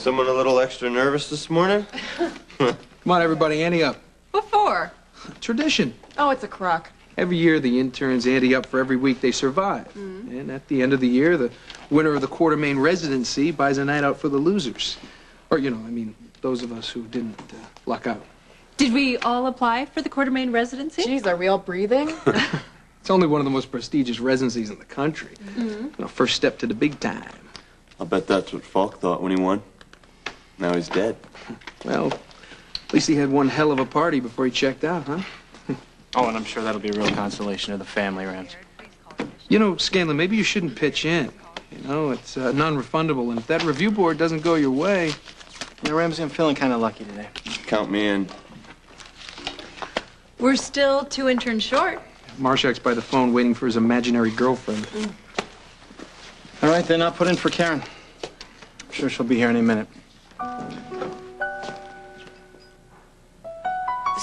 Someone a little extra nervous this morning? Come on, everybody, ante up. What for? Tradition. Oh, it's a crock. Every year, the interns ante up for every week they survive. And at the end of the year, the winner of the Quartermain residency buys a night out for the losers. Or, you know, I mean, those of us who didn't luck out. Did we all apply for the Quartermain residency? Geez, are we all breathing? It's only one of the most prestigious residencies in the country. You know, first step to the big time. I'll bet that's what Falk thought when he won. Now he's dead. Well, at least he had one hell of a party before he checked out, huh? Oh, and I'm sure that'll be a real consolation to the family, Rams. You know, Scanlon, maybe you shouldn't pitch in. You know, it's non-refundable, and if that review board doesn't go your way... Yeah, Ramsey, I'm feeling kind of lucky today. Count me in. We're still 2 interns short. Marshak's by the phone waiting for his imaginary girlfriend. All right, then I'll put in for Karen. I'm sure she'll be here any minute.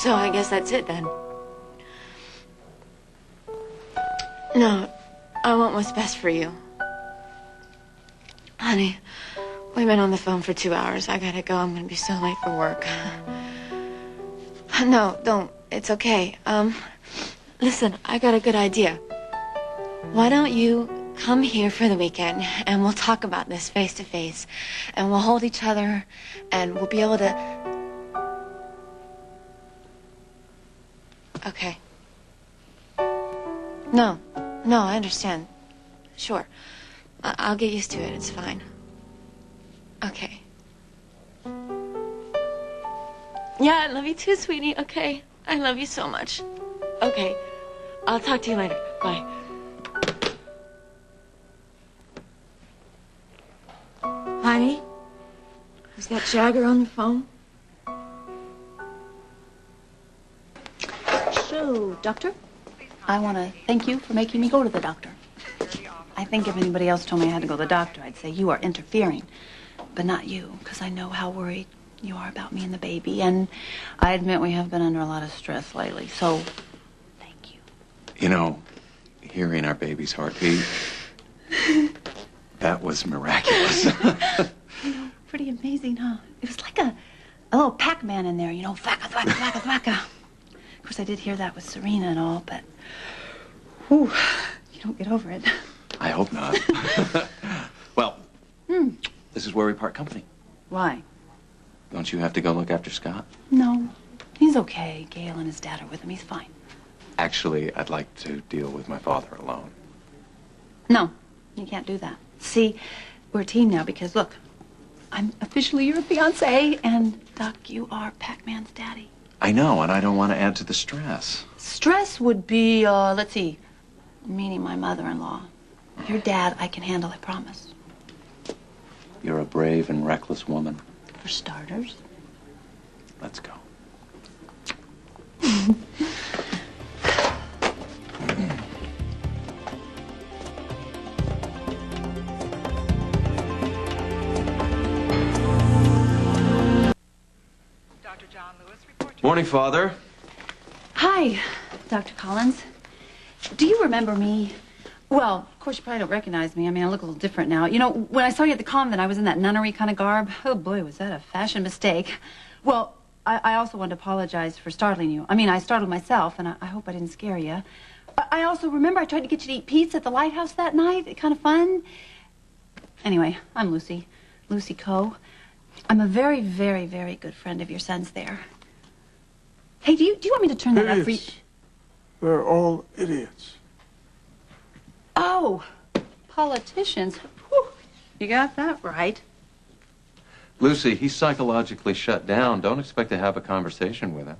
So I guess that's it then. No, I want what's best for you. Honey, we've been on the phone for 2 hours. I gotta go. I'm gonna be so late for work. No, don't. It's okay. Listen, I got a good idea. Why don't you come here for the weekend and we'll talk about this face to face and we'll hold each other and we'll be able to... Okay. No, I understand. Sure. I'll get used to it. It's fine. Okay. Yeah, I love you too, sweetie. Okay. I love you so much. Okay. I'll talk to you later. Bye. Honey? Is that Jagger on the phone? So, doctor, I want to thank you for making me go to the doctor. I think if anybody else told me I had to go to the doctor, I'd say you are interfering. But not you, because I know how worried you are about me and the baby. And I admit we have been under a lot of stress lately, so thank you. You know, hearing our baby's heartbeat, that was miraculous. You know, pretty amazing, huh? It was like a little Pac-Man in there, you know, thwacka, thwacka, thwacka, thwacka. Of course, I did hear that with Serena and all, but, whew, you don't get over it. I hope not. Well, this is where we part company. Why? Don't you have to go look after Scott? No, he's okay. Gail and his dad are with him. He's fine. Actually, I'd like to deal with my father alone. No, you can't do that. See, we're a team now because, look, I'm officially your fiancé, and, Doc, you are Pac-Man's daddy. I know, and I don't want to add to the stress. Stress would be, let's see, meeting my mother-in-law. Your dad, I can handle, I promise. You're a brave and reckless woman. For starters. Let's go. Morning, Father. Hi, Dr. Collins. Do you remember me? Well, of course, you probably don't recognize me. I mean, I look a little different now. You know, when I saw you at the convent, I was in that nunnery kind of garb. Oh, boy, was that a fashion mistake. Well, I also want to apologize for startling you. I mean, I startled myself, and I hope I didn't scare you. I also remember I tried to get you to eat pizza at the lighthouse that night. Kind of fun. Anyway, I'm Lucy. Lucy Coe. I'm a very, very, very good friend of your son's there. Hey, do you want me to turn that up for you? They're all idiots. Oh, politicians. Whew. You got that right. Lucy, he's psychologically shut down. Don't expect to have a conversation with him.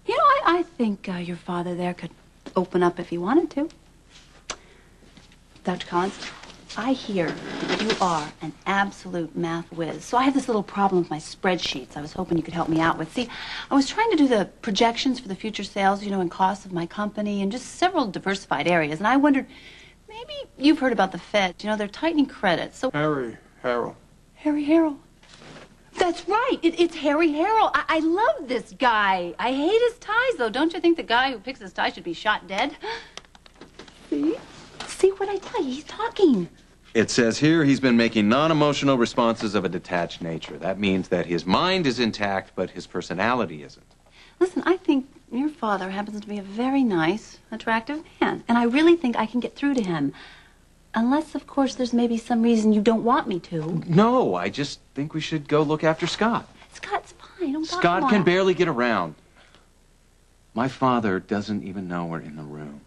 You know, I think your father there could open up if he wanted to. Dr. Collins, I hear that you are an absolute math whiz. So I have this little problem with my spreadsheets I was hoping you could help me out with. See, I was trying to do the projections for the future sales, you know, and costs of my company and just several diversified areas. And I wondered, maybe you've heard about the Fed. You know, they're tightening credit. So Harry Harrell. Harry Harrell. That's right. It's Harry Harrell. I love this guy. I hate his ties, though. Don't you think the guy who picks his ties should be shot dead? See? See what I tell you? He's talking. It says here he's been making non-emotional responses of a detached nature. That means that his mind is intact, but his personality isn't. Listen, I think your father happens to be a very nice, attractive man, and I really think I can get through to him. Unless, of course, there's maybe some reason you don't want me to. No, I just think we should go look after Scott. Scott's fine. Don't bother Scott him. can barely get around. My father doesn't even know we're in the room.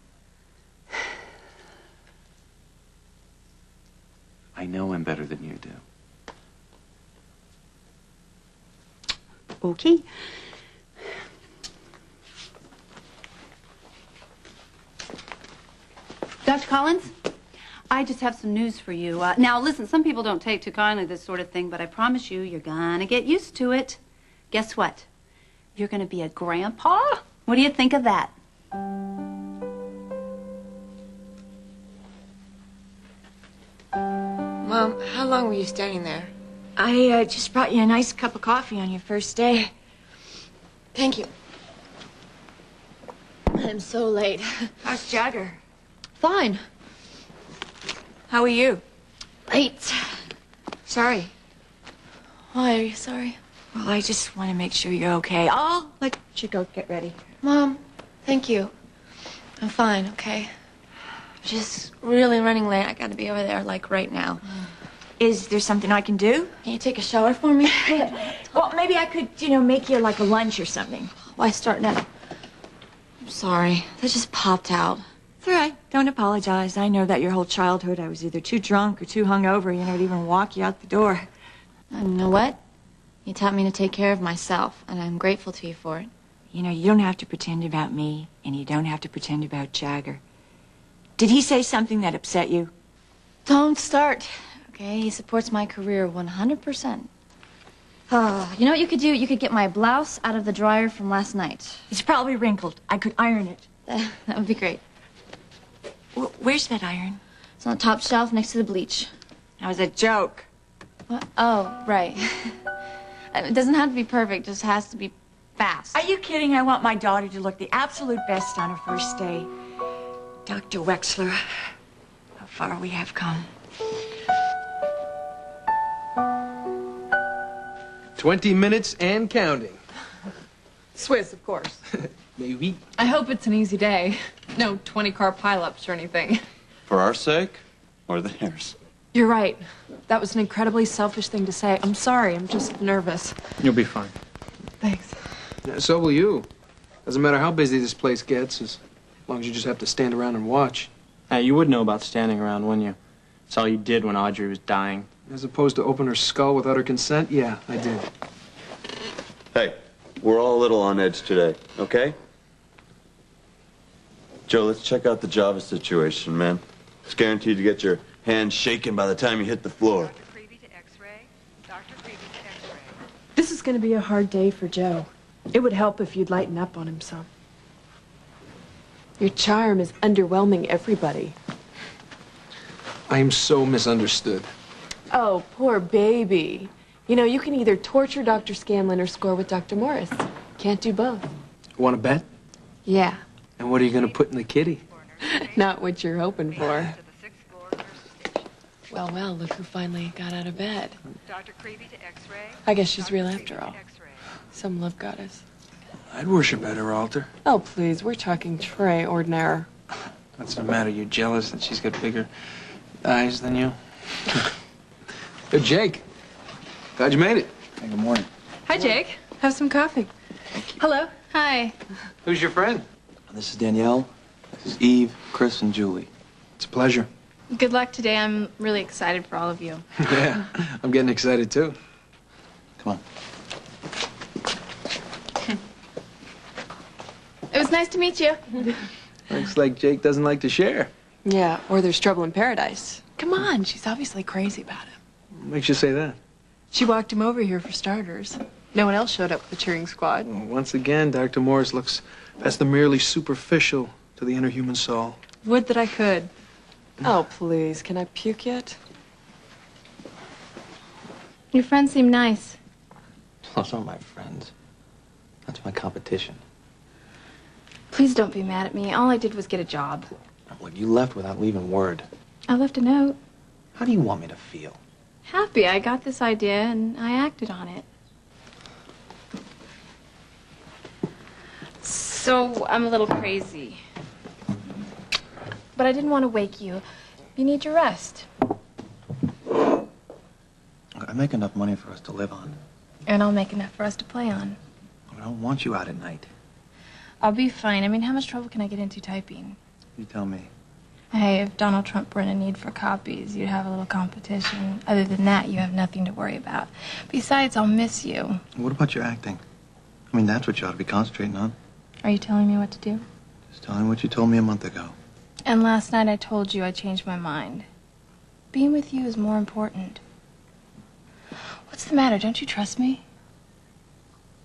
I know him better than you do. Okay. Dr. Collins, I just have some news for you. Now, listen, some people don't take too kindly this sort of thing, but I promise you, you're gonna get used to it. Guess what? You're gonna be a grandpa? What do you think of that? Mom, how long were you standing there? I just brought you a nice cup of coffee on your first day. Thank you. I'm so late. How's Jagger? Fine. How are you? Late. Sorry. Why are you sorry? Well, I just want to make sure you're okay. I'll let you go get ready. Mom, thank you. I'm fine, okay? Just really running late. I gotta be over there, like, right now. Is there something I can do? Can you take a shower for me? Well, maybe I could, make you, like, a lunch or something. Why start now? I'm sorry. That just popped out. It's all right. Don't apologize. I know that your whole childhood I was either too drunk or too hungover, to even walk you out the door. You know what? You taught me to take care of myself, and I'm grateful to you for it. You don't have to pretend about me, and you don't have to pretend about Jagger. Did he say something that upset you? Don't start, okay? He supports my career 100%. You know what you could do? You could get my blouse out of the dryer from last night. It's probably wrinkled. I could iron it. That would be great. Where's that iron? It's on the top shelf next to the bleach. That was a joke. What? Oh, right. It doesn't have to be perfect, it just has to be fast. Are you kidding? I want my daughter to look the absolute best on her first day. Dr. Wexler, how far we have come. 20 minutes and counting. Swiss, of course. Maybe. I hope it's an easy day. No 20-car pileups or anything. For our sake or theirs? You're right. That was an incredibly selfish thing to say. I'm sorry. I'm just nervous. You'll be fine. Thanks. Yeah, so will you. Doesn't matter how busy this place gets, as long as you just have to stand around and watch. Hey, you would know about standing around, wouldn't you? It's all you did when Audrey was dying. As opposed to open her skull without her consent? Yeah, I did. Hey, we're all a little on edge today, okay? Joe, let's check out the Java situation, man. It's guaranteed to get your hands shaking by the time you hit the floor. This is going to be a hard day for Joe. It would help if you'd lighten up on him some. Your charm is underwhelming everybody. I am so misunderstood. Oh, poor baby. You can either torture Dr. Scanlon or score with Dr. Morris. Can't do both. Want to bet? Yeah. And what are you going to put in the kitty? Not what you're hoping for. Well, look who finally got out of bed. I guess she's real after all. Some love goddess. I'd worship at her altar. Oh, please, we're talking très ordinaire. What's the matter? You jealous that she's got bigger eyes than you? Hey, Jake. Glad you made it. Hey, good morning. Hi, Jake. Have some coffee. Hello. Hi. Who's your friend? This is Danielle. This is Eve, Chris, and Julie. It's a pleasure. Good luck today. I'm really excited for all of you. Yeah, I'm getting excited, too. Come on. It was nice to meet you. Looks like Jake doesn't like to share. Yeah, or there's trouble in paradise. Come on, she's obviously crazy about him. What makes you say that? She walked him over here for starters. No one else showed up with the cheering squad. Well, once again, Dr. Morris looks past the merely superficial to the inner human soul. Would that I could. Oh, please, can I puke yet? Your friends seem nice. Those aren't my friends. That's my competition. Please don't be mad at me. All I did was get a job. Look, you left without leaving word. I left a note. How do you want me to feel? Happy. I got this idea and I acted on it. So, I'm a little crazy. But I didn't want to wake you. You need your rest. Look, I make enough money for us to live on. And I'll make enough for us to play on. I don't want you out at night. I'll be fine. I mean, how much trouble can I get into typing? You tell me. Hey, if Donald Trump were in a need for copies, you'd have a little competition. Other than that, you have nothing to worry about. Besides, I'll miss you. What about your acting? I mean, that's what you ought to be concentrating on. Are you telling me what to do? Just telling what you told me a month ago. And last night I told you I changed my mind. Being with you is more important. What's the matter? Don't you trust me?